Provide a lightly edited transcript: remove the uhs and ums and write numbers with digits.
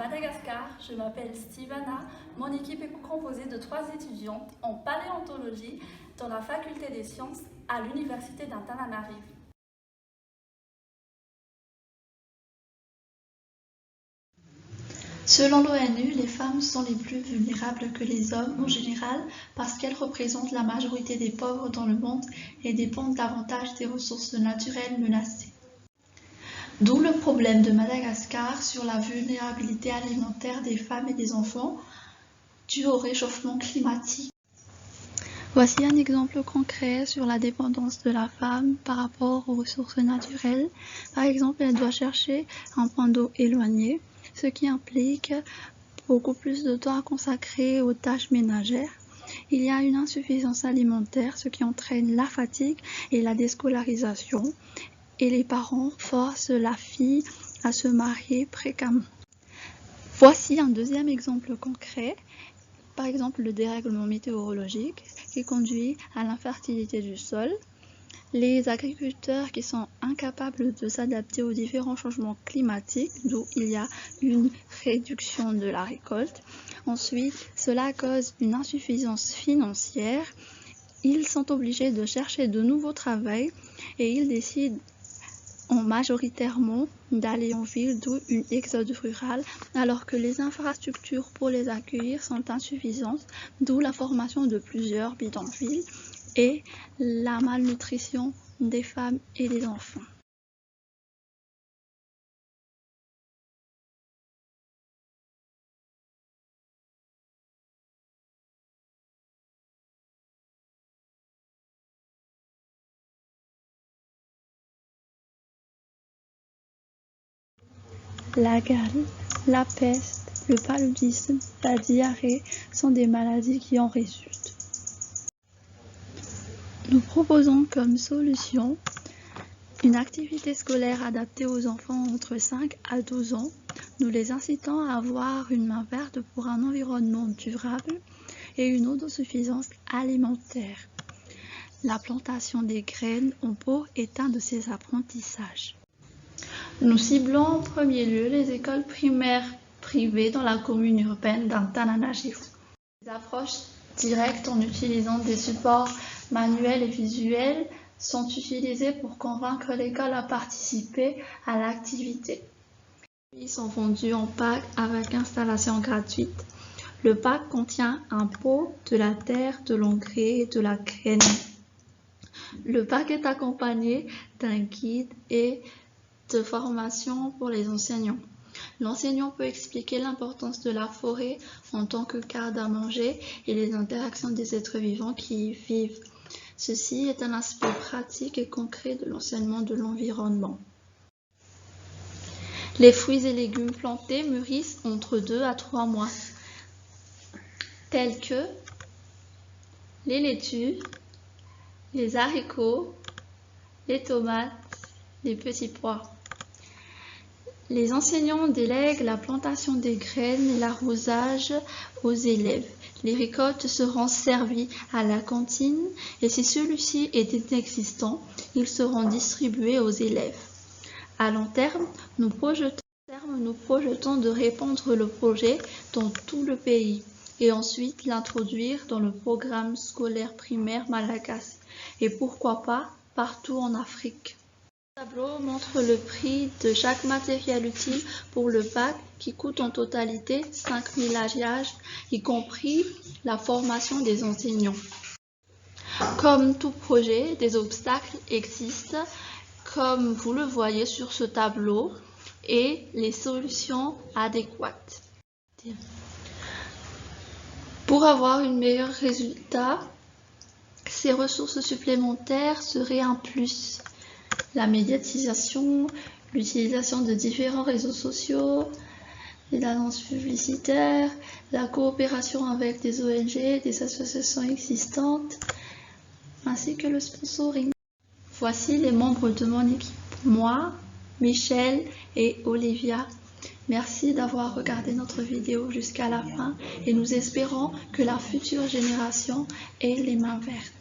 Madagascar, je m'appelle Stivana. Mon équipe est composée de 3 étudiantes en paléontologie dans la faculté des sciences à l'université d'Antananarivo. Selon l'ONU, les femmes sont les plus vulnérables que les hommes en général parce qu'elles représentent la majorité des pauvres dans le monde et dépendent davantage des ressources naturelles menacées. D'où le problème de Madagascar sur la vulnérabilité alimentaire des femmes et des enfants due au réchauffement climatique. Voici un exemple concret sur la dépendance de la femme par rapport aux ressources naturelles. Par exemple, elle doit chercher un point d'eau éloigné, ce qui implique beaucoup plus de temps à consacrer aux tâches ménagères. Il y a une insuffisance alimentaire, ce qui entraîne la fatigue et la déscolarisation, et les parents forcent la fille à se marier précamment. Voici un deuxième exemple concret. Par exemple, le dérèglement météorologique qui conduit à l'infertilité du sol, les agriculteurs qui sont incapables de s'adapter aux différents changements climatiques, d'où il y a une réduction de la récolte. Ensuite, cela cause une insuffisance financière. Ils sont obligés de chercher de nouveaux travaux et ils décident majoritairement d'aller en ville, d'où une exode rurale, alors que les infrastructures pour les accueillir sont insuffisantes, d'où la formation de plusieurs bidonvilles et la malnutrition des femmes et des enfants. La gale, la peste, le paludisme, la diarrhée sont des maladies qui en résultent. Nous proposons comme solution une activité scolaire adaptée aux enfants entre 5 à 12 ans. Nous les incitons à avoir une main verte pour un environnement durable et une autosuffisance alimentaire. La plantation des graines en pot est un de ces apprentissages. Nous ciblons en premier lieu les écoles primaires privées dans la commune urbaine d'Antananarivo. Les approches directes en utilisant des supports manuels et visuels sont utilisées pour convaincre l'école à participer à l'activité. Ils sont vendus en pack avec installation gratuite. Le pack contient un pot, de la terre, de l'engrais et de la graine. Le pack est accompagné d'un guide et de formation pour les enseignants. L'enseignant peut expliquer l'importance de la forêt en tant que garde à manger et les interactions des êtres vivants qui y vivent. Ceci est un aspect pratique et concret de l'enseignement de l'environnement. Les fruits et légumes plantés mûrissent entre 2 à 3 mois, tels que les laitues, les haricots, les tomates, les petits pois. Les enseignants délèguent la plantation des graines et l'arrosage aux élèves. Les récoltes seront servies à la cantine et si celui-ci est inexistant, ils seront distribués aux élèves. À long terme, nous projetons de répandre le projet dans tout le pays et ensuite l'introduire dans le programme scolaire primaire malagasy et pourquoi pas partout en Afrique. Le tableau montre le prix de chaque matériel utile pour le pack qui coûte en totalité 5 000 AGH, y compris la formation des enseignants. Comme tout projet, des obstacles existent, comme vous le voyez sur ce tableau, et les solutions adéquates. Pour avoir un meilleur résultat, ces ressources supplémentaires seraient un plus. La médiatisation, l'utilisation de différents réseaux sociaux, les annonces publicitaires, la coopération avec des ONG, des associations existantes, ainsi que le sponsoring. Voici les membres de mon équipe. Moi, Michel et Olivia. Merci d'avoir regardé notre vidéo jusqu'à la fin et nous espérons que la future génération ait les mains vertes.